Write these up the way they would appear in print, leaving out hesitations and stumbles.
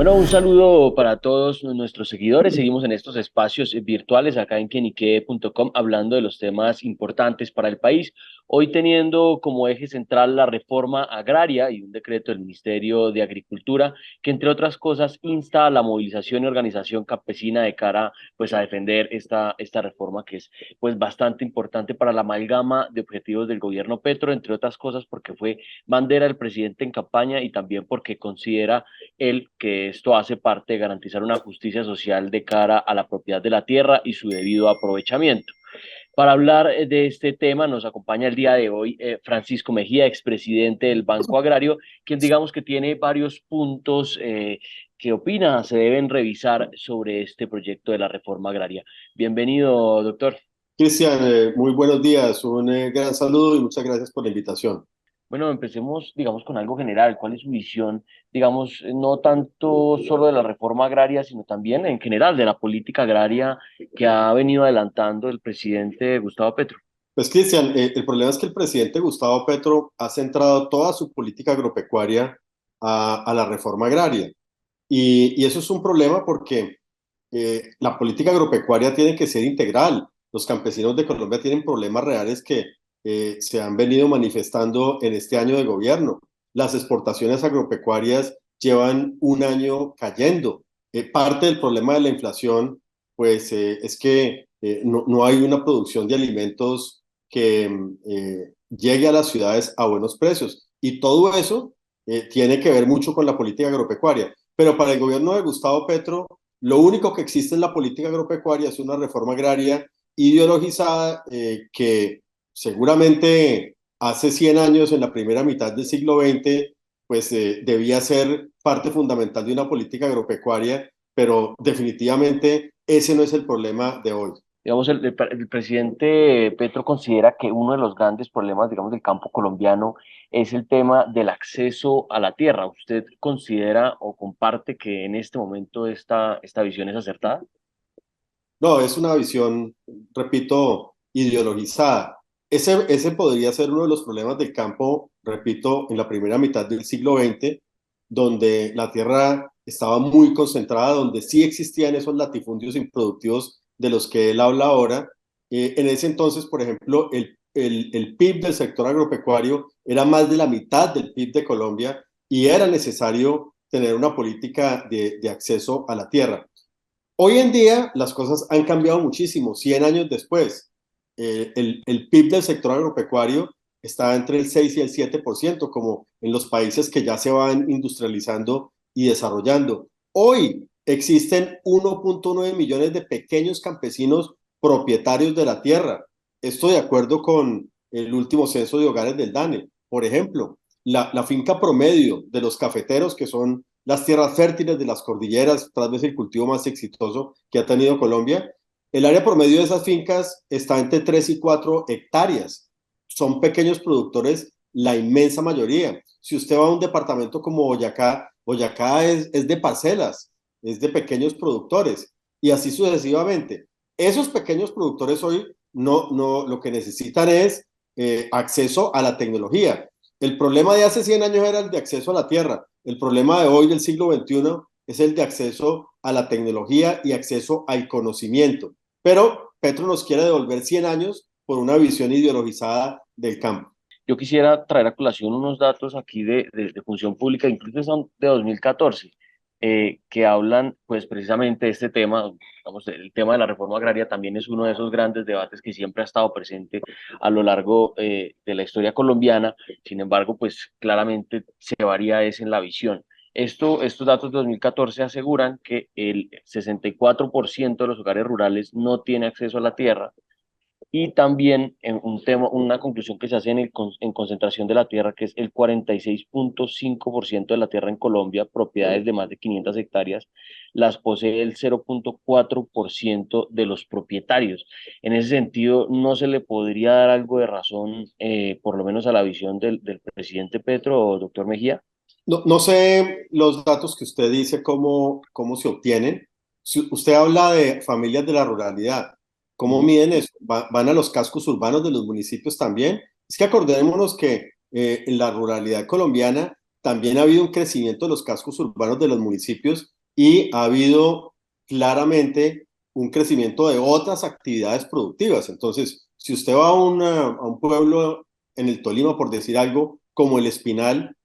Bueno, un saludo para todos nuestros seguidores. Seguimos en estos espacios virtuales acá en quieniquee.com hablando de los temas importantes para el país. Hoy teniendo como eje central la reforma agraria y un decreto del Ministerio de Agricultura que, entre otras cosas, insta a la movilización y organización campesina de cara pues, a defender esta reforma que es pues, bastante importante para la amalgama de objetivos del gobierno Petro, entre otras cosas porque fue bandera del presidente en campaña y también porque considera que esto hace parte de garantizar una justicia social de cara a la propiedad de la tierra y su debido aprovechamiento. Para hablar de este tema nos acompaña el día de hoy Francisco Mejía, expresidente del Banco Agrario, quien digamos que tiene varios puntos que opina se deben revisar sobre este proyecto de la reforma agraria. Bienvenido, doctor. Cristian, muy buenos días, un gran saludo y muchas gracias por la invitación. Bueno, empecemos, digamos, con algo general. ¿Cuál es su visión, digamos, no tanto solo de la reforma agraria, sino también en general de la política agraria que ha venido adelantando el presidente Gustavo Petro? Pues Cristian, el problema es que el presidente Gustavo Petro ha centrado toda su política agropecuaria a la reforma agraria y eso es un problema porque la política agropecuaria tiene que ser integral. Los campesinos de Colombia tienen problemas reales que se han venido manifestando en este año de gobierno. Las exportaciones agropecuarias llevan un año cayendo. Parte del problema de la inflación, pues, es que no hay una producción de alimentos que llegue a las ciudades a buenos precios. Y todo eso tiene que ver mucho con la política agropecuaria. Pero para el gobierno de Gustavo Petro, lo único que existe en la política agropecuaria es una reforma agraria ideologizada que seguramente hace 100 años, en la primera mitad del siglo XX, pues debía ser parte fundamental de una política agropecuaria, pero definitivamente ese no es el problema de hoy. Digamos, el presidente Petro considera que uno de los grandes problemas, digamos, del campo colombiano es el tema del acceso a la tierra. ¿Usted considera o comparte que en este momento esta visión es acertada? No, es una visión, repito, ideologizada. Ese podría ser uno de los problemas del campo, repito, en la primera mitad del siglo XX, donde la tierra estaba muy concentrada, donde sí existían esos latifundios improductivos de los que él habla ahora. En ese entonces, por ejemplo, el PIB del sector agropecuario era más de la mitad del PIB de Colombia y era necesario tener una política de acceso a la tierra. Hoy en día las cosas han cambiado muchísimo. 100 años después, el PIB del sector agropecuario está entre el 6 y el 7%, como en los países que ya se van industrializando y desarrollando. Hoy existen 1.9 millones de pequeños campesinos propietarios de la tierra. Esto de acuerdo con el último censo de hogares del DANE. Por ejemplo, la finca promedio de los cafeteros, que son las tierras fértiles de las cordilleras, tal vez el cultivo más exitoso que ha tenido Colombia. El área promedio de esas fincas está entre 3 y 4 hectáreas. Son pequeños productores, la inmensa mayoría. Si usted va a un departamento como Boyacá, Boyacá es de parcelas, es de pequeños productores y así sucesivamente. Esos pequeños productores hoy lo que necesitan es acceso a la tecnología. El problema de hace 100 años era el de acceso a la tierra. El problema de hoy del siglo XXI es el de acceso a la tecnología y acceso al conocimiento. Pero Petro nos quiere devolver 100 años por una visión ideologizada del campo. Yo quisiera traer a colación unos datos aquí de función pública, incluso son de 2014, que hablan pues precisamente de este tema. Vamos, el tema de la reforma agraria también es uno de esos grandes debates que siempre ha estado presente a lo largo de la historia colombiana. Sin embargo, pues claramente se varía es en la visión. Estos datos de 2014 aseguran que el 64% de los hogares rurales no tiene acceso a la tierra, y también en un tema, una conclusión que se hace en concentración de la tierra, que es el 46.5% de la tierra en Colombia, propiedades de más de 500 hectáreas, las posee el 0.4% de los propietarios. En ese sentido, ¿no se le podría dar algo de razón, por lo menos a la visión del presidente Petro o doctor Mejía? No sé los datos que usted dice, cómo se obtienen. Si usted habla de familias de la ruralidad, ¿cómo Ujú. miden eso? ¿Van a los cascos urbanos de los municipios también? Es que acordémonos que en la ruralidad colombiana también ha habido un crecimiento de los cascos urbanos de los municipios y ha habido claramente un crecimiento de otras actividades productivas. Entonces, si usted va a un pueblo en el Tolima, por decir algo, como El Espinal,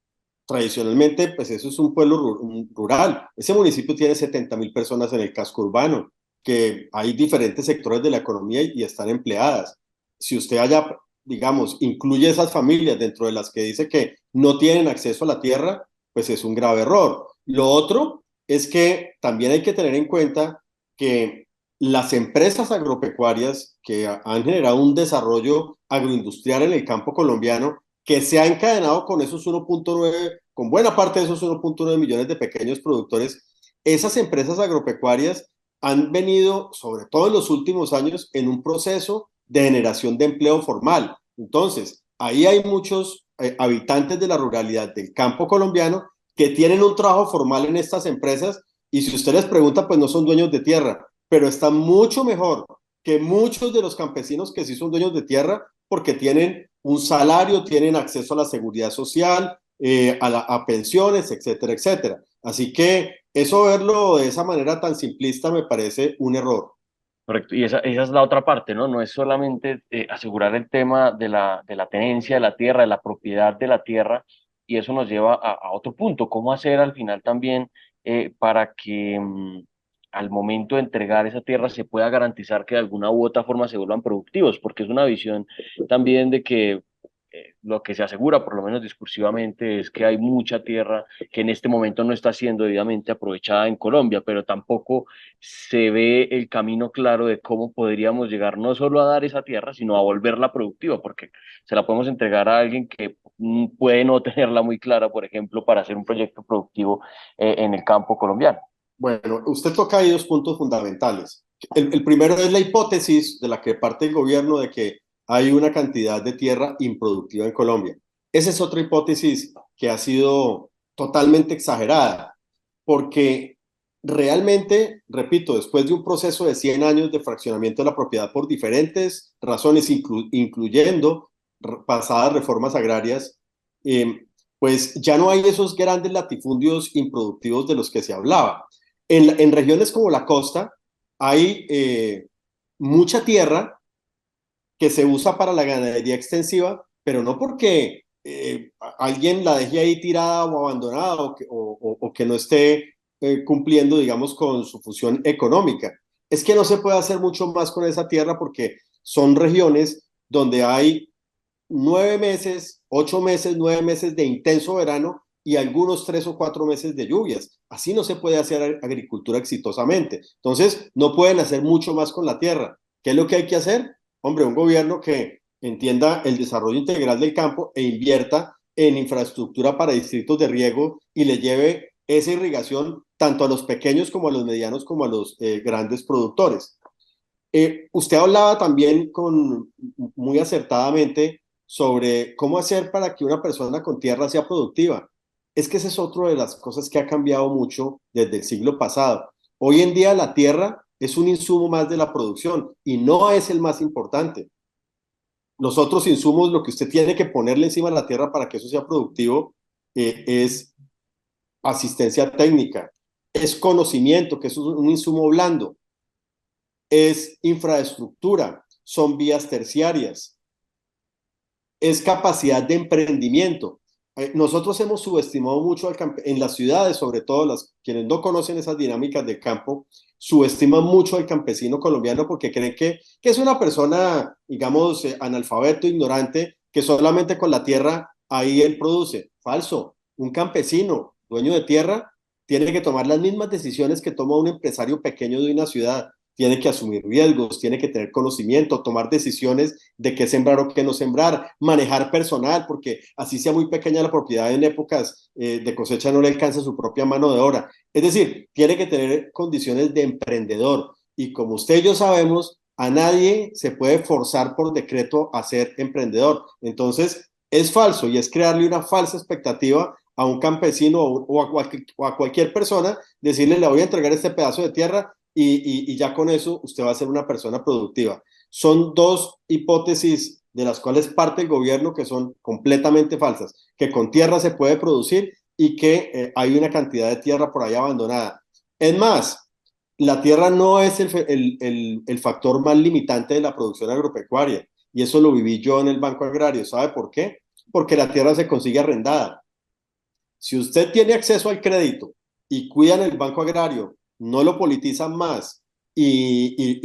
tradicionalmente, pues eso es un pueblo rural. Ese municipio tiene 70.000 personas en el casco urbano, que hay diferentes sectores de la economía y están empleadas. Si usted allá, digamos, incluye esas familias dentro de las que dice que no tienen acceso a la tierra, pues es un grave error. Lo otro es que también hay que tener en cuenta que las empresas agropecuarias que han generado un desarrollo agroindustrial en el campo colombiano, que se ha encadenado con esos 1.9, con buena parte de esos 1.9 millones de pequeños productores, esas empresas agropecuarias han venido, sobre todo en los últimos años, en un proceso de generación de empleo formal. Entonces, ahí hay muchos habitantes de la ruralidad del campo colombiano que tienen un trabajo formal en estas empresas y si usted les pregunta, pues no son dueños de tierra, pero están mucho mejor que muchos de los campesinos que sí son dueños de tierra porque tienen un salario, tienen acceso a la seguridad social, a pensiones, etcétera, etcétera. Así que eso verlo de esa manera tan simplista me parece un error. Correcto, y esa es la otra parte, ¿no? No es solamente asegurar el tema de la tenencia de la tierra, de la propiedad de la tierra, y eso nos lleva a otro punto, cómo hacer al final también para que al momento de entregar esa tierra se pueda garantizar que de alguna u otra forma se vuelvan productivos, porque es una visión también de que lo que se asegura, por lo menos discursivamente, es que hay mucha tierra que en este momento no está siendo debidamente aprovechada en Colombia, pero tampoco se ve el camino claro de cómo podríamos llegar no solo a dar esa tierra, sino a volverla productiva, porque se la podemos entregar a alguien que puede no tenerla muy clara, por ejemplo, para hacer un proyecto productivo en el campo colombiano. Bueno, usted toca ahí dos puntos fundamentales. El primero es la hipótesis de la que parte el gobierno de que hay una cantidad de tierra improductiva en Colombia. Esa es otra hipótesis que ha sido totalmente exagerada, porque realmente, repito, después de un proceso de 100 años de fraccionamiento de la propiedad por diferentes razones, incluyendo pasadas reformas agrarias, pues ya no hay esos grandes latifundios improductivos de los que se hablaba. En regiones como la costa hay mucha tierra que se usa para la ganadería extensiva, pero no porque alguien la deje ahí tirada o abandonada o que no esté cumpliendo, digamos, con su función económica. Es que no se puede hacer mucho más con esa tierra porque son regiones donde hay 9 meses, 8 meses, 9 meses de intenso verano y algunos 3 o 4 meses de lluvias. Así no se puede hacer agricultura exitosamente. Entonces, no pueden hacer mucho más con la tierra. ¿Qué es lo que hay que hacer? Hombre, un gobierno que entienda el desarrollo integral del campo e invierta en infraestructura para distritos de riego y le lleve esa irrigación tanto a los pequeños como a los medianos como a los grandes productores. Usted hablaba también muy acertadamente sobre cómo hacer para que una persona con tierra sea productiva. Es que esa es otra de las cosas que ha cambiado mucho desde el siglo pasado. Hoy en día la tierra es un insumo más de la producción y no es el más importante. Los otros insumos, lo que usted tiene que ponerle encima de la tierra para que eso sea productivo, es asistencia técnica, es conocimiento, que es un insumo blando, es infraestructura, son vías terciarias, es capacidad de emprendimiento. Nosotros hemos subestimado mucho en las ciudades, sobre todo quienes no conocen esas dinámicas del campo, subestiman mucho al campesino colombiano porque creen que es una persona, digamos, analfabeto, ignorante, que solamente con la tierra ahí él produce. Falso. Un campesino, dueño de tierra, tiene que tomar las mismas decisiones que toma un empresario pequeño de una ciudad. Tiene que asumir riesgos, tiene que tener conocimiento, tomar decisiones de qué sembrar o qué no sembrar, manejar personal, porque así sea muy pequeña la propiedad en épocas de cosecha no le alcanza su propia mano de obra. Es decir, tiene que tener condiciones de emprendedor. Y como usted y yo sabemos, a nadie se puede forzar por decreto a ser emprendedor. Entonces, es falso y es crearle una falsa expectativa a un campesino o a cualquier persona, decirle, le voy a entregar este pedazo de tierra y ya con eso usted va a ser una persona productiva. Son dos hipótesis de las cuales parte el gobierno que son completamente falsas, que con tierra se puede producir y que hay una cantidad de tierra por ahí abandonada. Es más, la tierra no es el factor más limitante de la producción agropecuaria, y eso lo viví yo en el Banco Agrario. ¿Sabe por qué? Porque la tierra se consigue arrendada. Si usted tiene acceso al crédito y cuidan el Banco Agrario, no lo politizan más y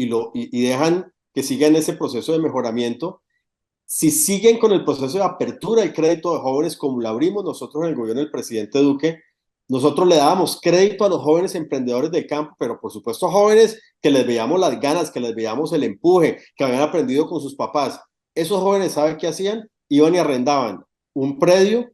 dejan que siga en ese proceso de mejoramiento, si siguen con el proceso de apertura del crédito de jóvenes como lo abrimos nosotros en el gobierno del presidente Duque, nosotros le dábamos crédito a los jóvenes emprendedores del campo, pero por supuesto jóvenes que les veíamos las ganas, que les veíamos el empuje, que habían aprendido con sus papás. Esos jóvenes, ¿saben qué hacían? Iban y arrendaban un predio,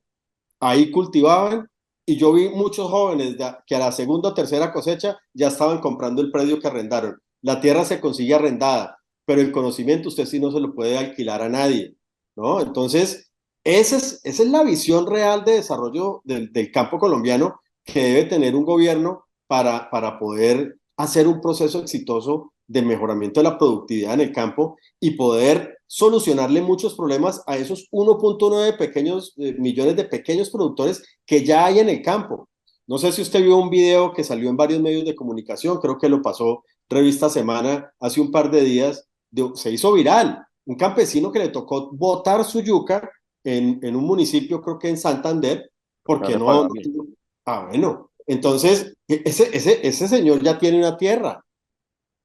ahí cultivaban, y yo vi muchos jóvenes que a la segunda o tercera cosecha ya estaban comprando el predio que arrendaron. La tierra se consigue arrendada, pero el conocimiento usted sí no se lo puede alquilar a nadie, ¿no? Entonces, esa es la visión real de desarrollo del campo colombiano que debe tener un gobierno para poder hacer un proceso exitoso de mejoramiento de la productividad en el campo y poder solucionarle muchos problemas a esos 1.9 millones de pequeños productores que ya hay en el campo. No sé si usted vio un video que salió en varios medios de comunicación, creo que lo pasó Revista Semana hace un par de días, se hizo viral. Un campesino que le tocó botar su yuca en un municipio, creo que en Santander, No porque le no. pagan bien. Ah, bueno, entonces ese señor ya tiene una tierra.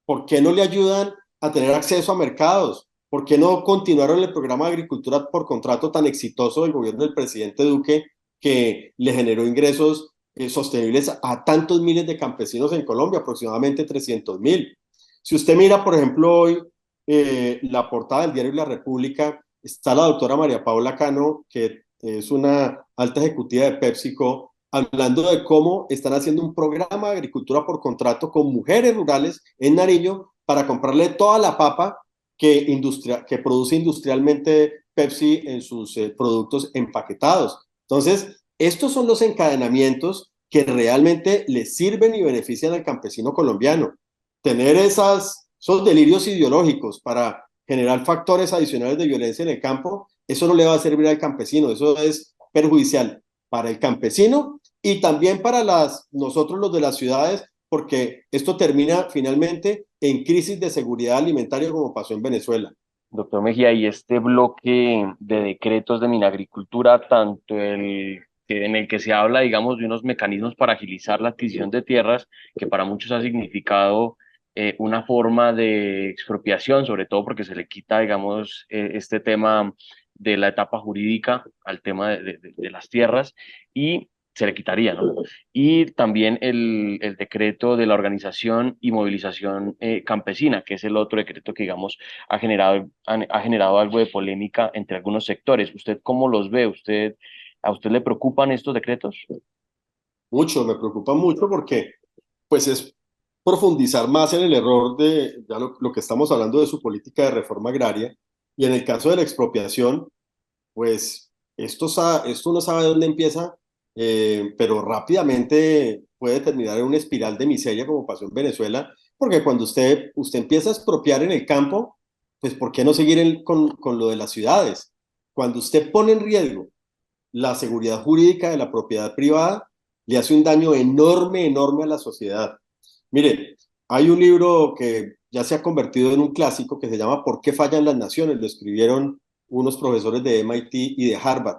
¿Por qué no le ayudan a tener acceso a mercados? ¿Por qué no continuaron el programa de agricultura por contrato tan exitoso del gobierno del presidente Duque, que le generó ingresos sostenibles a tantos miles de campesinos en Colombia, aproximadamente 300.000? Si usted mira, por ejemplo, hoy la portada del diario La República, está la doctora María Paula Cano, que es una alta ejecutiva de PepsiCo, hablando de cómo están haciendo un programa de agricultura por contrato con mujeres rurales en Nariño para comprarle toda la papa que produce industrialmente Pepsi en sus productos empaquetados. Entonces, estos son los encadenamientos que realmente le sirven y benefician al campesino colombiano. Tener esos delirios ideológicos para generar factores adicionales de violencia en el campo, eso no le va a servir al campesino, eso es perjudicial para el campesino y también para nosotros los de las ciudades, porque esto termina finalmente en crisis de seguridad alimentaria como pasó en Venezuela. Doctor Mejía, y este bloque de decretos de Minagricultura, tanto en el que se habla, digamos, de unos mecanismos para agilizar la adquisición de tierras, que para muchos ha significado una forma de expropiación, sobre todo porque se le quita, digamos, este tema de la etapa jurídica al tema de las tierras, y se le quitaría, ¿no? Y también el decreto de la organización y movilización campesina, que es el otro decreto que, digamos, ha generado algo de polémica entre algunos sectores. ¿Usted cómo los ve? ¿A usted le preocupan estos decretos? Mucho, me preocupa mucho porque pues es profundizar más en el error de ya lo que estamos hablando de su política de reforma agraria, y en el caso de la expropiación, pues esto no sabe dónde empieza, pero rápidamente puede terminar en una espiral de miseria como pasó en Venezuela, porque cuando usted empieza a expropiar en el campo, pues ¿por qué no seguir con lo de las ciudades? Cuando usted pone en riesgo la seguridad jurídica de la propiedad privada, le hace un daño enorme, enorme a la sociedad. Mire, hay un libro que ya se ha convertido en un clásico que se llama ¿Por qué fallan las naciones? Lo escribieron unos profesores de MIT y de Harvard.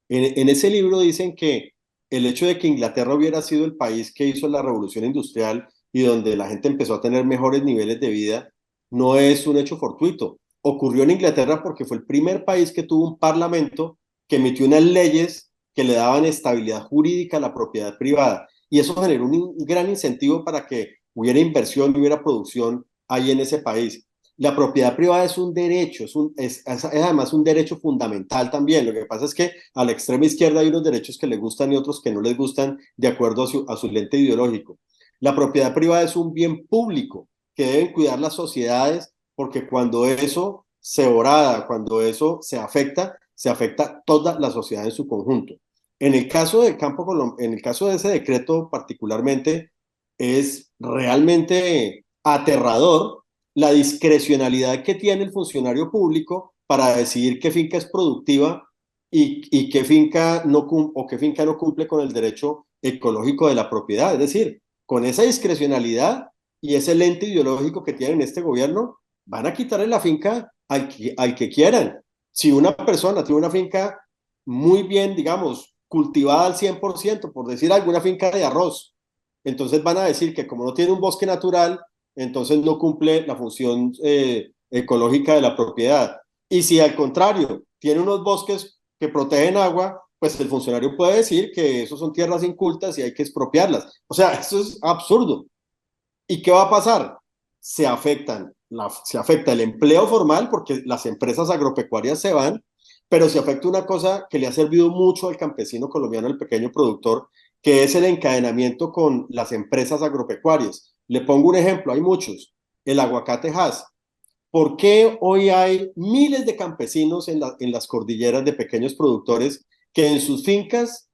En ese libro dicen que el hecho de que Inglaterra hubiera sido el país que hizo la revolución industrial y donde la gente empezó a tener mejores niveles de vida no es un hecho fortuito. Ocurrió en Inglaterra porque fue el primer país que tuvo un parlamento que emitió unas leyes que le daban estabilidad jurídica a la propiedad privada. Y eso generó un gran incentivo para que hubiera inversión y hubiera producción ahí en ese país. La propiedad privada es un derecho, es además un derecho fundamental también. Lo que pasa es que a la extrema izquierda hay unos derechos que les gustan y otros que no les gustan de acuerdo a su lente ideológico. La propiedad privada es un bien público que deben cuidar las sociedades, porque cuando eso se orada, cuando eso se afecta toda la sociedad en su conjunto. En el caso del en el caso de ese decreto particularmente, es realmente aterrador la discrecionalidad que tiene el funcionario público para decidir qué finca es productiva y qué finca no o qué finca no cumple con el derecho ecológico de la propiedad. Es decir, con esa discrecionalidad y ese lente ideológico que tienen este gobierno, van a quitarle la finca al que quieran. Si una persona tiene una finca muy bien, digamos, cultivada al 100%, por decir alguna finca de arroz, entonces van a decir que como no tiene un bosque natural, entonces no cumple la función ecológica de la propiedad. Y si al contrario tiene unos bosques que protegen agua, pues el funcionario puede decir que eso son tierras incultas y hay que expropiarlas. O sea, eso es absurdo. ¿Y qué va a pasar? Se afecta el empleo formal porque las empresas agropecuarias se van, pero se afecta una cosa que le ha servido mucho al campesino colombiano, al pequeño productor, que es el encadenamiento con las empresas agropecuarias. Le pongo un ejemplo, hay muchos. El aguacate Hass. ¿Por qué hoy hay miles de campesinos en las cordilleras de pequeños productores que en sus fincas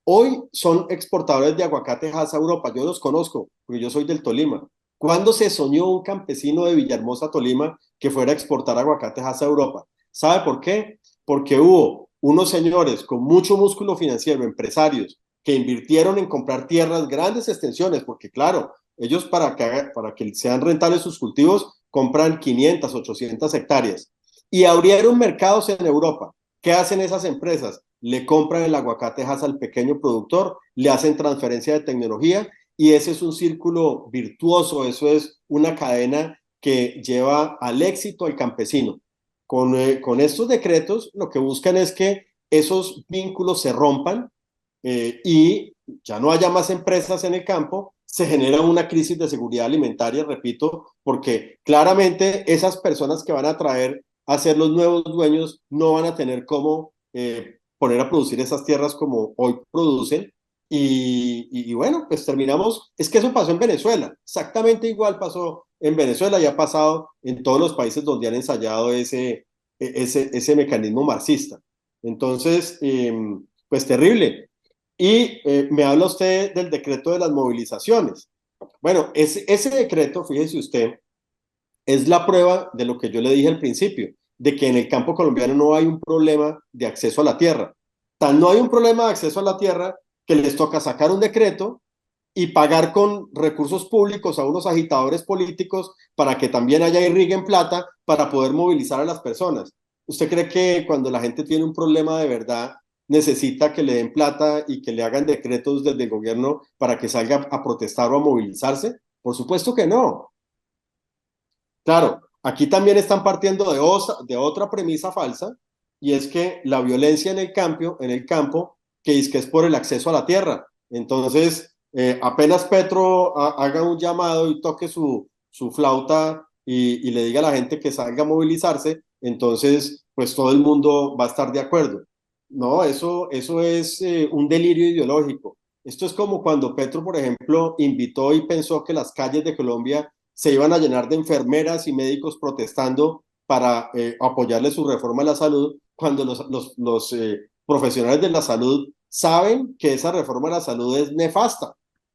hoy son exportadores de aguacate Hass a Europa? Yo los conozco, porque yo soy del Tolima. ¿Cuándo se soñó un campesino de Villahermosa, Tolima, que fuera a exportar aguacate Hass a Europa? ¿Sabe por qué? Porque hubo unos señores con mucho músculo financiero, empresarios, que invirtieron en comprar tierras, grandes extensiones, porque claro, ellos para que sean rentables sus cultivos, compran 500, 800 hectáreas y abrieron mercados en Europa. ¿Qué hacen esas empresas? Le compran el aguacate Hass al pequeño productor, le hacen transferencia de tecnología y ese es un círculo virtuoso, eso es una cadena que lleva al éxito al campesino. Con estos decretos lo que buscan es que esos vínculos se rompan y ya no haya más empresas en el campo, se genera una crisis de seguridad alimentaria, repito, porque claramente esas personas que van a traer a ser los nuevos dueños no van a tener cómo poner a producir esas tierras como hoy producen. Y bueno, pues terminamos, es que eso pasó en Venezuela, exactamente igual pasó en Venezuela y ha pasado en todos los países donde han ensayado ese mecanismo marxista. Entonces, pues terrible. Y me habla usted del decreto de las movilizaciones. Bueno, ese decreto, fíjese usted, es la prueba de lo que yo le dije al principio, de que en el campo colombiano no hay un problema de acceso a la tierra. Tan no hay un problema de acceso a la tierra que les toca sacar un decreto y pagar con recursos públicos a unos agitadores políticos para que también haya irriguen plata para poder movilizar a las personas. ¿Usted cree que cuando la gente tiene un problema de verdad necesita que le den plata y que le hagan decretos desde el gobierno para que salga a protestar o a movilizarse? Por supuesto que no. Claro, aquí también están partiendo de otra premisa falsa y es que la violencia en el campo que es por el acceso a la tierra. Entonces, apenas Petro haga un llamado y toque su flauta y le diga a la gente que salga a movilizarse, entonces, pues todo el mundo va a estar de acuerdo. No, eso es un delirio ideológico. Esto es como cuando Petro, por ejemplo, invitó y pensó que las calles de Colombia se iban a llenar de enfermeras y médicos protestando para apoyarle su reforma a la salud, cuando los profesionales de la salud saben que esa reforma a la salud es nefasta.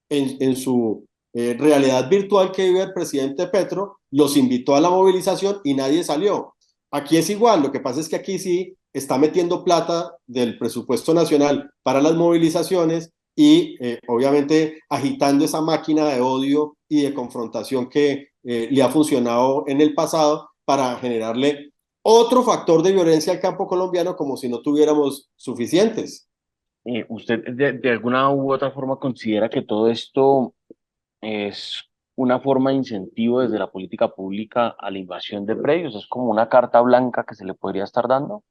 En su realidad virtual que vive el presidente Petro, los invitó a la movilización y nadie salió. Aquí es igual, lo que pasa es que aquí sí está metiendo plata del presupuesto nacional para las movilizaciones y obviamente agitando esa máquina de odio y de confrontación que le ha funcionado en el pasado para generarle otro factor de violencia al campo colombiano como si no tuviéramos suficientes. ¿Usted de alguna u otra forma considera que todo esto es una forma de incentivo desde la política pública a la invasión de predios? ¿Es como una carta blanca que se le podría estar dando?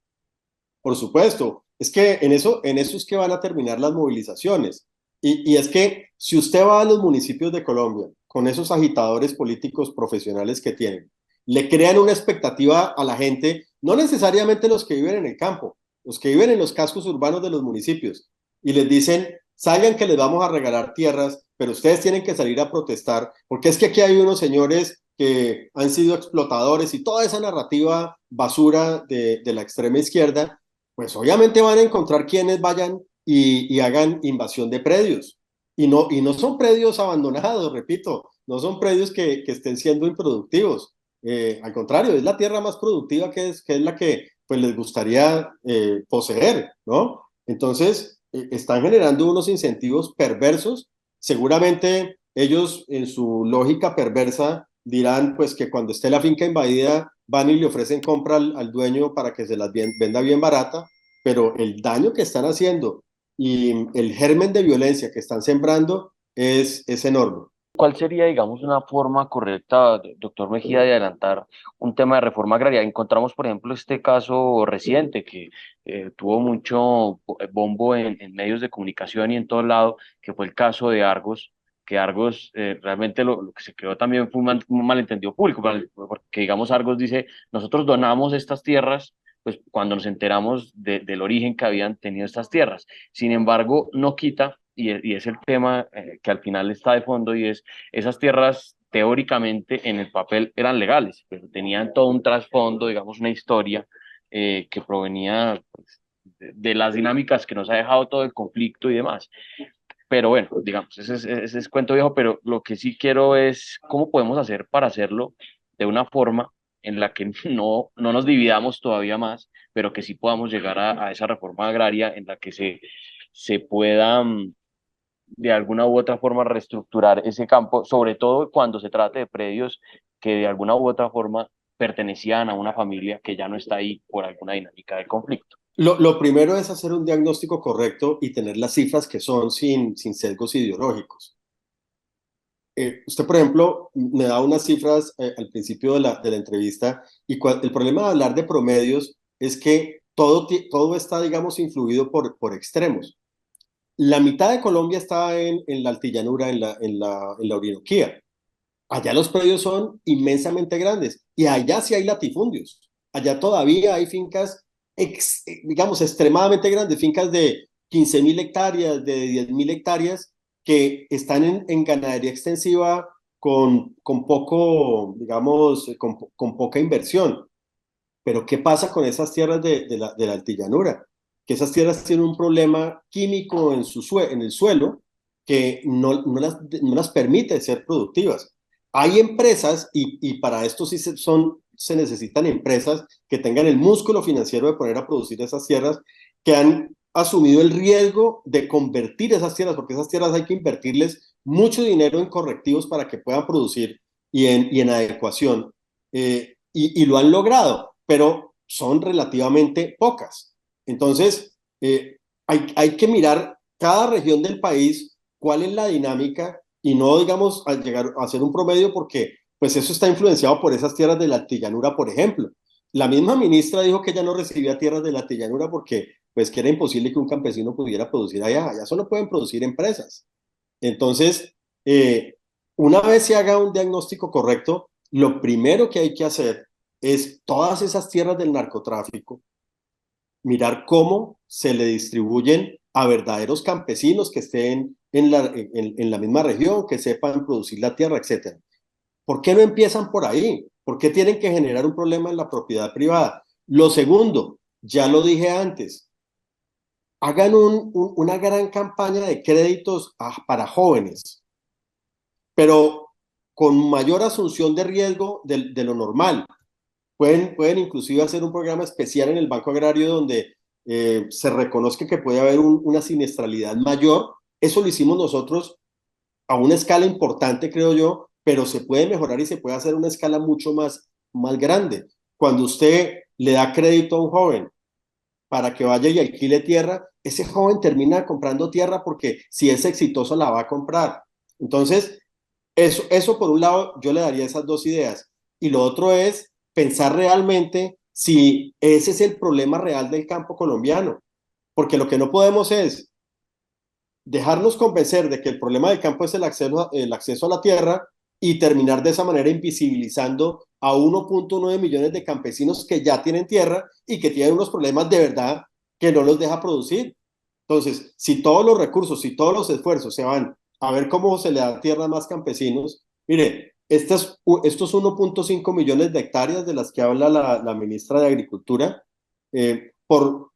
Por supuesto, es que en eso es que van a terminar las movilizaciones. Y es que si usted va a los municipios de Colombia con esos agitadores políticos profesionales que tienen, le crean una expectativa a la gente, no necesariamente los que viven en el campo, los que viven en los cascos urbanos de los municipios, y les dicen, salgan que les vamos a regalar tierras, pero ustedes tienen que salir a protestar, porque es que aquí hay unos señores que han sido explotadores y toda esa narrativa basura de la extrema izquierda pues obviamente van a encontrar quienes vayan y hagan invasión de predios. Y no son predios abandonados, repito, no son predios que estén siendo improductivos. Al contrario, es la tierra más productiva que es la que pues les gustaría poseer, ¿no? Entonces, están generando unos incentivos perversos. Seguramente ellos, en su lógica perversa, dirán pues que cuando esté la finca invadida, van y le ofrecen compra al dueño para que se las venda bien barata, pero el daño que están haciendo y el germen de violencia que están sembrando es enorme. ¿Cuál sería, digamos, una forma correcta, doctor Mejía, de adelantar un tema de reforma agraria? Encontramos, por ejemplo, este caso reciente que tuvo mucho bombo en medios de comunicación y en todo lado, que fue el caso de Argos, que Argos realmente lo que se creó también fue un malentendido público, porque, digamos, Argos dice, nosotros donamos estas tierras, pues cuando nos enteramos del origen que habían tenido estas tierras. Sin embargo, no quita, y es el tema que al final está de fondo, y es esas tierras teóricamente en el papel eran legales, pero tenían todo un trasfondo, digamos, una historia que provenía pues, de las dinámicas que nos ha dejado todo el conflicto y demás. Pero bueno, digamos, ese es cuento viejo, pero lo que sí quiero es cómo podemos hacer para hacerlo de una forma en la que no nos dividamos todavía más, pero que sí podamos llegar a esa reforma agraria en la que se pueda de alguna u otra forma reestructurar ese campo, sobre todo cuando se trate de predios que de alguna u otra forma pertenecían a una familia que ya no está ahí por alguna dinámica de conflicto. Lo primero es hacer un diagnóstico correcto y tener las cifras que son sin sesgos ideológicos. Usted, por ejemplo, me da unas cifras al principio de la entrevista y el problema de hablar de promedios es que todo está, digamos, influido por extremos. La mitad de Colombia está en la altillanura, en la Orinoquía. Allá los predios son inmensamente grandes y allá sí hay latifundios. Allá todavía hay fincas, digamos, extremadamente grandes, fincas de 15.000 hectáreas, de 10.000 hectáreas, que están en ganadería extensiva con poco, digamos, con poca inversión. Pero ¿qué pasa con esas tierras de la altillanura? Que esas tierras tienen un problema químico en el suelo que no las permite ser productivas. Hay empresas, y para esto sí se necesitan empresas que tengan el músculo financiero de poner a producir esas tierras, que han asumido el riesgo de convertir esas tierras, porque esas tierras hay que invertirles mucho dinero en correctivos para que puedan producir y en adecuación. Y lo han logrado, pero son relativamente pocas. Entonces, hay que mirar cada región del país, cuál es la dinámica y no, digamos, al llegar a hacer un promedio porque pues eso está influenciado por esas tierras de la altillanura, por ejemplo. La misma ministra dijo que ella no recibía tierras de la altillanura porque pues que era imposible que un campesino pudiera producir allá. Allá solo pueden producir empresas. Entonces, una vez se haga un diagnóstico correcto, lo primero que hay que hacer es todas esas tierras del narcotráfico, mirar cómo se le distribuyen a verdaderos campesinos que estén en la misma región, que sepan producir la tierra, etc. ¿Por qué no empiezan por ahí? ¿Por qué tienen que generar un problema en la propiedad privada? Lo segundo, ya lo dije antes, hagan una gran campaña de créditos para jóvenes, pero con mayor asunción de riesgo de lo normal. Pueden inclusive hacer un programa especial en el Banco Agrario donde se reconozca que puede haber una siniestralidad mayor. Eso lo hicimos nosotros a una escala importante, creo yo, pero se puede mejorar y se puede hacer a una escala mucho más grande. Cuando usted le da crédito a un joven para que vaya y alquile tierra, ese joven termina comprando tierra porque si es exitoso la va a comprar. Entonces, eso por un lado, yo le daría esas dos ideas. Y lo otro es pensar realmente si ese es el problema real del campo colombiano. Porque lo que no podemos es dejarnos convencer de que el problema del campo es el acceso a la tierra y terminar de esa manera invisibilizando a 1.9 millones de campesinos que ya tienen tierra y que tienen unos problemas de verdad que no los deja producir. Entonces, si todos los recursos, si todos los esfuerzos se van a ver cómo se le da tierra a más campesinos, mire, estos 1.5 millones de hectáreas de las que habla la ministra de Agricultura, por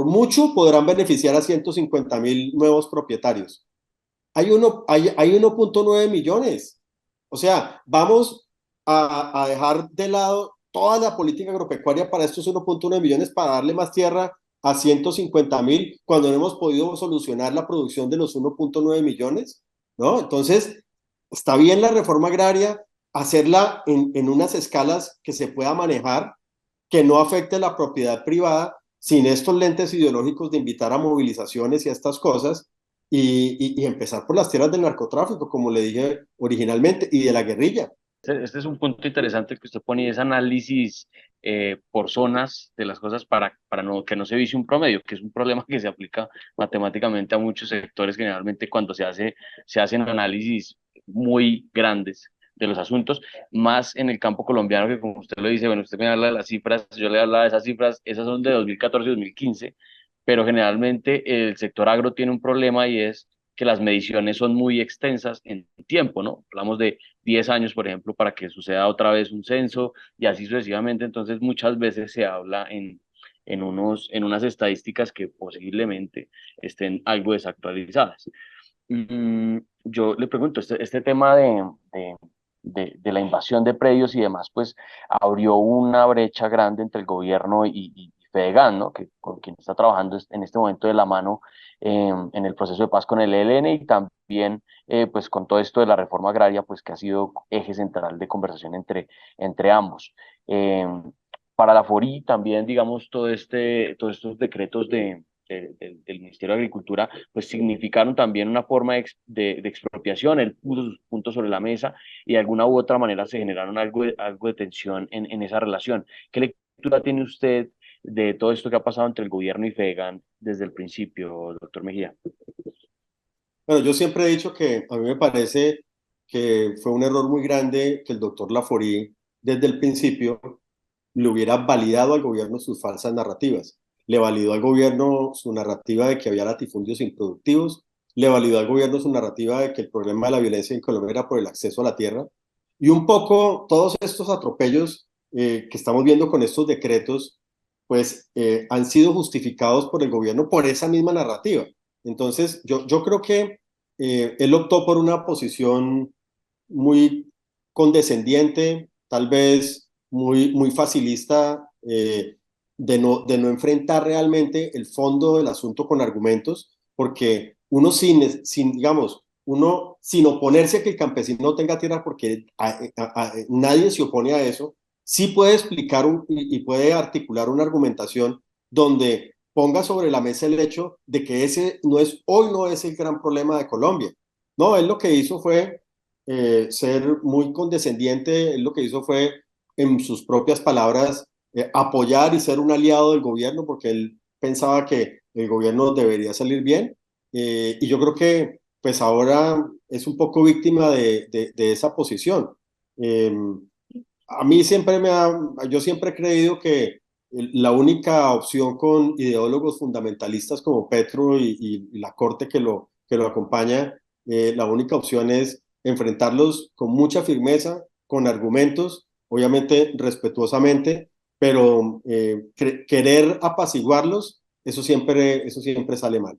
mucho podrán beneficiar a 150.000 nuevos propietarios. Hay 1.9 millones. O sea, vamos a dejar de lado toda la política agropecuaria para estos 1.1 millones para darle más tierra a 150.000 cuando no hemos podido solucionar la producción de los 1.9 millones, ¿no? Entonces, está bien la reforma agraria, hacerla en unas escalas que se pueda manejar, que no afecte la propiedad privada, sin estos lentes ideológicos de invitar a movilizaciones y a estas cosas, y empezar por las tierras del narcotráfico, como le dije originalmente, y de la guerrilla. Este es un punto interesante que usted pone, y es análisis por zonas de las cosas para no, que no se vise un promedio, que es un problema que se aplica matemáticamente a muchos sectores, generalmente cuando se hacen análisis muy grandes de los asuntos, más en el campo colombiano, que como usted lo dice, bueno, usted me habla de las cifras, yo le hablaba de esas cifras, esas son de 2014 y 2015, pero generalmente el sector agro tiene un problema y es que las mediciones son muy extensas en tiempo, ¿no? Hablamos de 10 años, por ejemplo, para que suceda otra vez un censo y así sucesivamente. Entonces, muchas veces se habla en unas estadísticas que posiblemente estén algo desactualizadas. Yo le pregunto, este tema de la invasión de predios y demás, pues abrió una brecha grande entre el gobierno y Fedegan, ¿no? Que con quien está trabajando en este momento de la mano en el proceso de paz con el ELN y también pues con todo esto de la reforma agraria, pues que ha sido eje central de conversación entre ambos. Eh, para la FORI también, digamos, todos estos decretos del Ministerio de Agricultura, pues significaron también una forma de expropiación, él puso sus puntos sobre la mesa y de alguna u otra manera se generaron algo de tensión en esa relación. ¿Qué lectura tiene usted de todo esto que ha pasado entre el gobierno y Fedegan desde el principio, doctor Mejía? Bueno, yo siempre he dicho que a mí me parece que fue un error muy grande que el doctor Laforí desde el principio le hubiera validado al gobierno sus falsas narrativas. Le validó al gobierno su narrativa de que había latifundios improductivos, le validó al gobierno su narrativa de que el problema de la violencia en Colombia era por el acceso a la tierra. Y un poco todos estos atropellos que estamos viendo con estos decretos, pues han sido justificados por el gobierno por esa misma narrativa. Entonces, yo creo que él optó por una posición muy condescendiente, tal vez muy facilista, de no enfrentar realmente el fondo del asunto con argumentos, porque uno digamos, uno sin oponerse a que el campesino tenga tierra, porque nadie se opone a eso, sí puede explicar y puede articular una argumentación donde ponga sobre la mesa el hecho de que ese hoy no es el gran problema de Colombia. No, él lo que hizo fue ser muy condescendiente. Él lo que hizo fue, en sus propias palabras, apoyar y ser un aliado del gobierno porque él pensaba que el gobierno debería salir bien. Y yo creo que pues ahora es un poco víctima de esa posición. Eh, a mí yo siempre he creído que la única opción con ideólogos fundamentalistas como Petro y la corte que lo acompaña, la única opción es enfrentarlos con mucha firmeza, con argumentos, obviamente respetuosamente, pero querer apaciguarlos, eso siempre sale mal.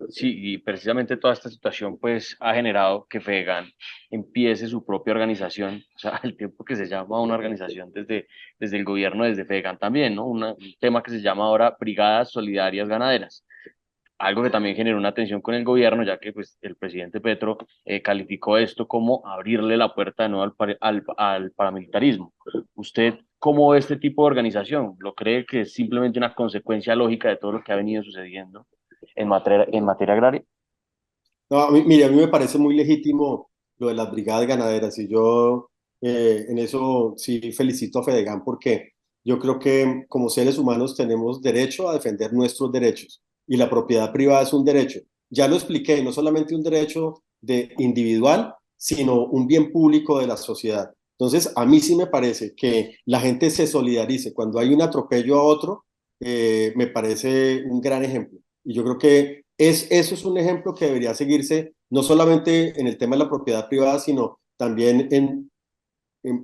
Sí, y precisamente toda esta situación pues ha generado que Fedegan empiece su propia organización, o sea, el tiempo que se llama una organización desde el gobierno, desde Fedegan también, ¿no? Un tema que se llama ahora Brigadas Solidarias Ganaderas, algo que también generó una tensión con el gobierno, ya que pues el presidente Petro calificó esto como abrirle la puerta de nuevo al paramilitarismo. ¿Usted cómo ve este tipo de organización? ¿Lo cree que es simplemente una consecuencia lógica de todo lo que ha venido sucediendo en materia agraria? No, mire, a mí me parece muy legítimo lo de las brigadas ganaderas y yo en eso sí felicito a Fedegan porque yo creo que como seres humanos tenemos derecho a defender nuestros derechos y la propiedad privada es un derecho. Ya lo expliqué, no solamente un derecho individual, sino un bien público de la sociedad. Entonces, a mí sí me parece que la gente se solidarice cuando hay un atropello a otro, me parece un gran ejemplo. Y yo creo que eso es un ejemplo que debería seguirse no solamente en el tema de la propiedad privada, sino también en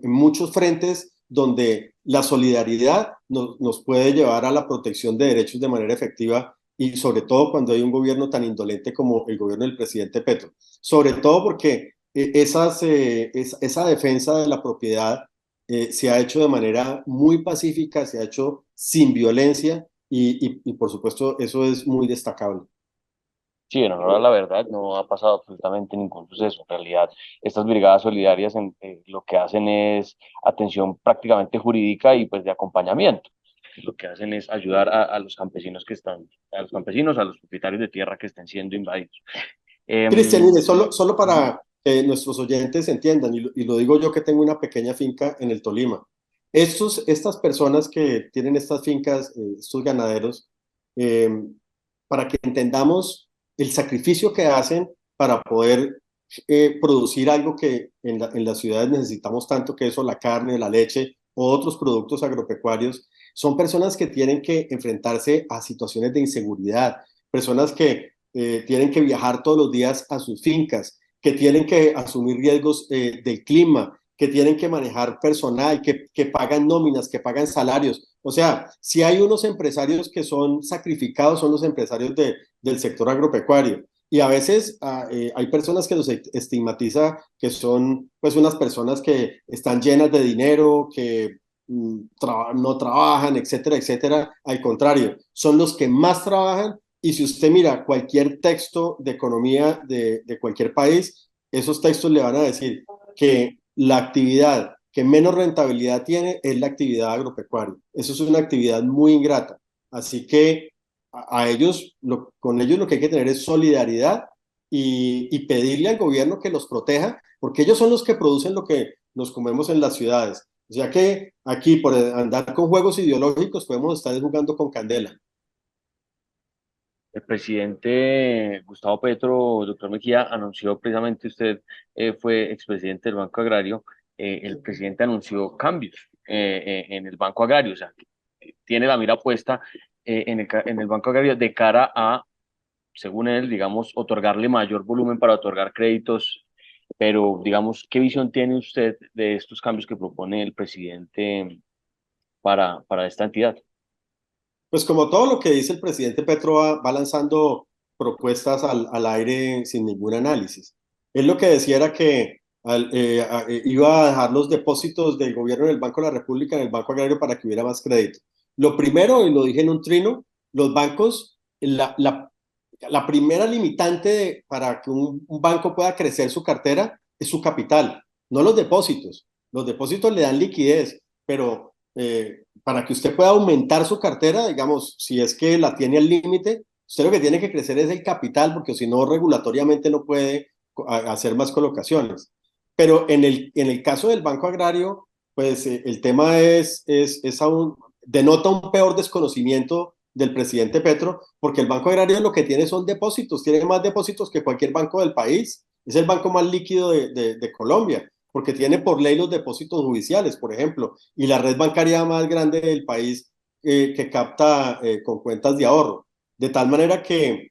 muchos frentes donde la solidaridad nos puede llevar a la protección de derechos de manera efectiva y sobre todo cuando hay un gobierno tan indolente como el gobierno del presidente Petro. Sobre todo porque esa defensa de la propiedad se ha hecho de manera muy pacífica, se ha hecho sin violencia y por supuesto eso es muy destacable. Sí, en honor a la verdad, no ha pasado absolutamente ningún suceso. En realidad, estas brigadas solidarias lo que hacen es atención prácticamente jurídica y pues de acompañamiento. Lo que hacen es ayudar a los campesinos a los campesinos, a los propietarios de tierra que estén siendo invadidos. Cristian, Em, mire, solo para que nuestros oyentes entiendan, y lo digo yo que tengo una pequeña finca en el Tolima. Estas personas que tienen estas fincas, estos ganaderos, eh, para que entendamos el sacrificio que hacen para poder producir algo que en las ciudades necesitamos tanto, que eso, la carne, la leche o otros productos agropecuarios, son personas que tienen que enfrentarse a situaciones de inseguridad, personas que tienen que viajar todos los días a sus fincas, que tienen que asumir riesgos del clima, que tienen que manejar personal, que pagan nóminas, que pagan salarios. O sea, si hay unos empresarios que son sacrificados, son los empresarios del sector agropecuario. Y a veces hay personas que los estigmatiza que son pues unas personas que están llenas de dinero, que no trabajan, etcétera, etcétera. Al contrario, son los que más trabajan y si usted mira cualquier texto de economía de cualquier país, esos textos le van a decir que la actividad que menos rentabilidad tiene es la actividad agropecuaria. Eso es una actividad muy ingrata. Así que a ellos, con ellos lo que hay que tener es solidaridad y pedirle al gobierno que los proteja, porque ellos son los que producen lo que nos comemos en las ciudades. O sea que aquí, por andar con juegos ideológicos, podemos estar jugando con candela. el presidente Gustavo Petro, doctor Mejía, anunció precisamente, usted fue expresidente del Banco Agrario, el presidente anunció cambios en el Banco Agrario, o sea, tiene la mira puesta en el Banco Agrario de cara a, según él, digamos, otorgarle mayor volumen para otorgar créditos, pero digamos, ¿qué visión tiene usted de estos cambios que propone el presidente para esta entidad? Pues como todo lo que dice el presidente Petro va lanzando propuestas al aire sin ningún análisis. Él lo que decía era que iba a dejar los depósitos del gobierno en el Banco de la República en el Banco Agrario para que hubiera más crédito. Lo primero, y lo dije en un trino, los bancos, la primera limitante para que un banco pueda crecer su cartera es su capital, no los depósitos. Los depósitos le dan liquidez, pero para que usted pueda aumentar su cartera, digamos, si es que la tiene al límite, usted lo que tiene que crecer es el capital, porque si no, regulatoriamente no puede hacer más colocaciones. Pero en el caso del Banco Agrario, pues el tema es aún, denota un peor desconocimiento del presidente Petro, porque el Banco Agrario lo que tiene son depósitos, tiene más depósitos que cualquier banco del país, es el banco más líquido de Colombia, porque tiene por ley los depósitos judiciales, por ejemplo, y la red bancaria más grande del país que capta con cuentas de ahorro. De tal manera que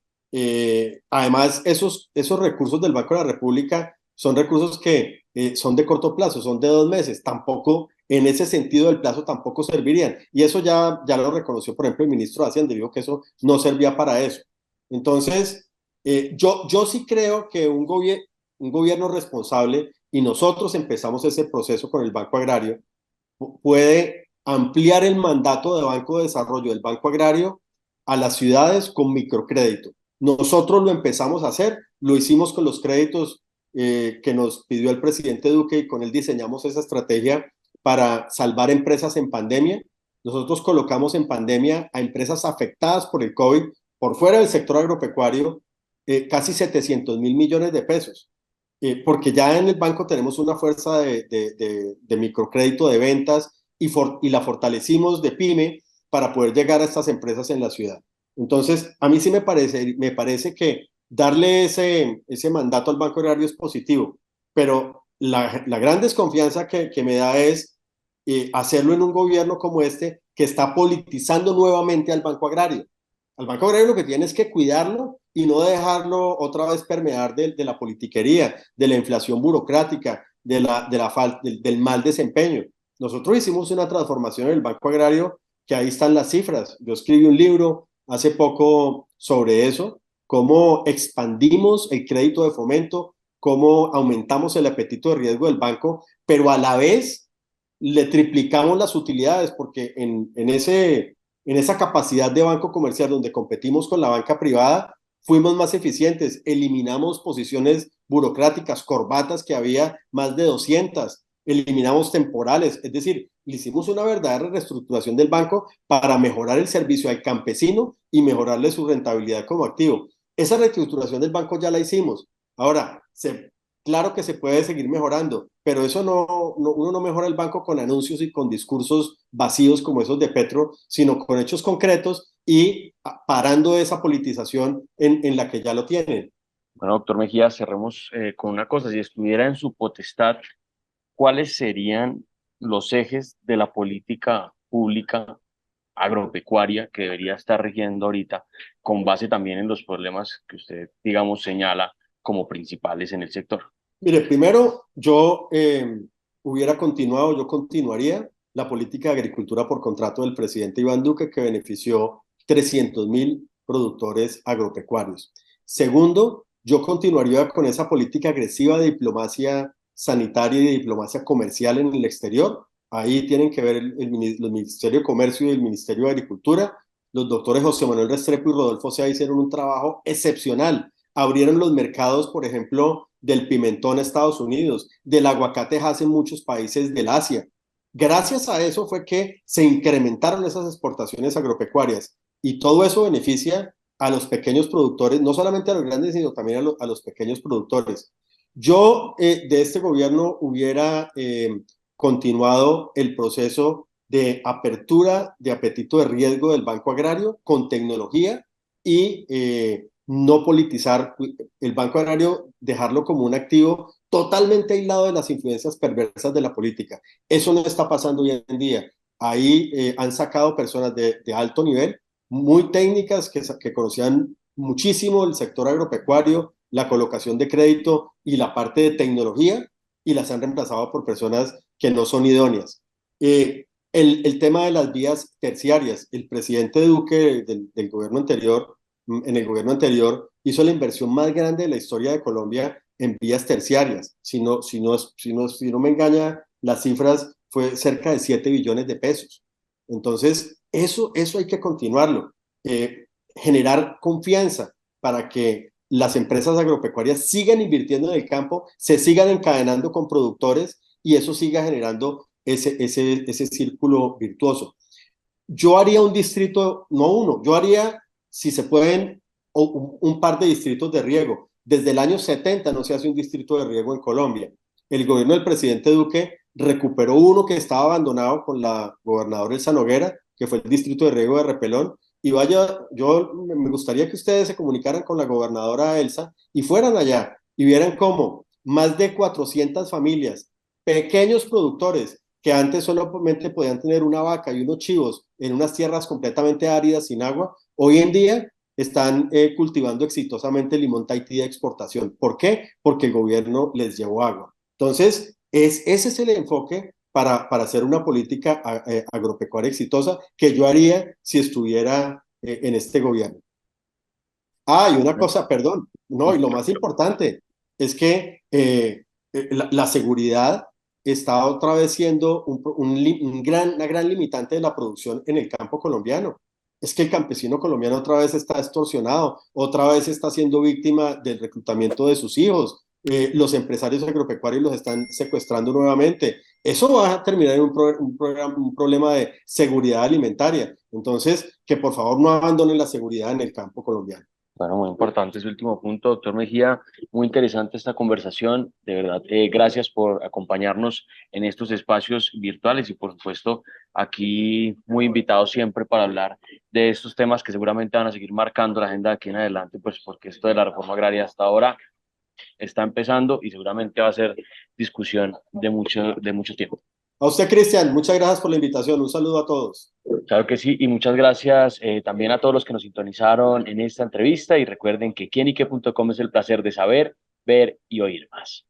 además esos recursos del Banco de la República son recursos que son de corto plazo, son de 2 meses, tampoco en ese sentido del plazo tampoco servirían. Y eso ya lo reconoció, por ejemplo, el ministro de Hacienda, dijo que eso no servía para eso. Entonces, yo sí creo que un gobierno responsable, y nosotros empezamos ese proceso con el Banco Agrario, puede ampliar el mandato de Banco de Desarrollo del Banco Agrario a las ciudades con microcrédito. Nosotros lo empezamos a hacer, lo hicimos con los créditos que nos pidió el presidente Duque y con él diseñamos esa estrategia para salvar empresas en pandemia. Nosotros colocamos en pandemia a empresas afectadas por el COVID por fuera del sector agropecuario casi 700.000 millones de pesos. Porque ya en el banco tenemos una fuerza de microcrédito de ventas y la fortalecimos de pyme para poder llegar a estas empresas en la ciudad. Entonces, a mí sí me parece que darle ese mandato al Banco Agrario es positivo, pero la gran desconfianza que me da es hacerlo en un gobierno como este que está politizando nuevamente al Banco Agrario. Al Banco Agrario lo que tiene es que cuidarlo y no dejarlo otra vez permear de la politiquería, de la inflación burocrática, del mal desempeño. Nosotros hicimos una transformación en el Banco Agrario que ahí están las cifras. Yo escribí un libro hace poco sobre eso, cómo expandimos el crédito de fomento, cómo aumentamos el apetito de riesgo del banco, pero a la vez le triplicamos las utilidades porque en esa capacidad de banco comercial donde competimos con la banca privada, fuimos más eficientes, eliminamos posiciones burocráticas, corbatas que había más de 200, eliminamos temporales, es decir, le hicimos una verdadera reestructuración del banco para mejorar el servicio al campesino y mejorarle su rentabilidad como activo. Esa reestructuración del banco ya la hicimos. Ahora, claro que se puede seguir mejorando, pero eso uno no mejora el banco con anuncios y con discursos vacíos como esos de Petro, sino con hechos concretos y parando esa politización en la que ya lo tienen. Bueno, doctor Mejía, cerremos con una cosa. Si estuviera en su potestad, ¿cuáles serían los ejes de la política pública agropecuaria que debería estar rigiendo ahorita, con base también en los problemas que usted, digamos, señala como principales en el sector? Mire, primero yo continuaría la política de agricultura por contrato del presidente Iván Duque que benefició 300.000 productores agropecuarios. Segundo, yo continuaría con esa política agresiva de diplomacia sanitaria y de diplomacia comercial en el exterior. Ahí tienen que ver los Ministerio de Comercio y el Ministerio de Agricultura. Los doctores José Manuel Restrepo y Rodolfo Sea hicieron un trabajo excepcional. Abrieron los mercados, por ejemplo, del pimentón a Estados Unidos, del aguacate en muchos países del Asia. Gracias a eso fue que se incrementaron esas exportaciones agropecuarias y todo eso beneficia a los pequeños productores, no solamente a los grandes, sino también a los pequeños productores. Yo de este gobierno hubiera continuado el proceso de apertura de apetito de riesgo del Banco Agrario con tecnología y no politizar el Banco Agrario, dejarlo como un activo totalmente aislado de las influencias perversas de la política. Eso no está pasando hoy en día. Ahí han sacado personas de alto nivel, muy técnicas, que conocían muchísimo el sector agropecuario, la colocación de crédito y la parte de tecnología, y las han reemplazado por personas que no son idóneas. El tema de las vías terciarias, el presidente Duque del gobierno anterior, en el gobierno anterior, hizo la inversión más grande de la historia de Colombia en vías terciarias. Si no me engaña, las cifras fue cerca de 7 billones de pesos. Entonces, eso hay que continuarlo. Generar confianza para que las empresas agropecuarias sigan invirtiendo en el campo, se sigan encadenando con productores y eso siga generando ese círculo virtuoso. Yo haría un distrito, no uno, yo haría, si se pueden, un par de distritos de riego. Desde el año 70 no se hace un distrito de riego en Colombia. El gobierno del presidente Duque recuperó uno que estaba abandonado con la gobernadora Elsa Noguera, que fue el distrito de riego de Repelón. Y vaya, yo me gustaría que ustedes se comunicaran con la gobernadora Elsa y fueran allá y vieran cómo más de 400 familias, pequeños productores, que antes solamente podían tener una vaca y unos chivos en unas tierras completamente áridas sin agua, hoy en día están cultivando exitosamente limón Tahití de exportación. ¿Por qué? Porque el gobierno les llevó agua. Entonces, ese es el enfoque para hacer una política agropecuaria exitosa que yo haría si estuviera en este gobierno. Ah, y una cosa, perdón, no, y lo más importante es que la seguridad está otra vez siendo una gran limitante de la producción en el campo colombiano. Es que el campesino colombiano otra vez está extorsionado, otra vez está siendo víctima del reclutamiento de sus hijos. Los empresarios agropecuarios los están secuestrando nuevamente. Eso va a terminar en un problema de seguridad alimentaria. Entonces, que por favor no abandonen la seguridad en el campo colombiano. Bueno, muy importante ese último punto, doctor Mejía. Muy interesante esta conversación. De verdad, gracias por acompañarnos en estos espacios virtuales y, por supuesto, aquí muy invitados siempre para hablar de estos temas que seguramente van a seguir marcando la agenda de aquí en adelante, pues porque esto de la reforma agraria hasta ahora está empezando y seguramente va a ser discusión de mucho tiempo. A usted, Cristian, muchas gracias por la invitación. Un saludo a todos. Claro que sí, y muchas gracias también a todos los que nos sintonizaron en esta entrevista y recuerden que quienique.com es el placer de saber, ver y oír más.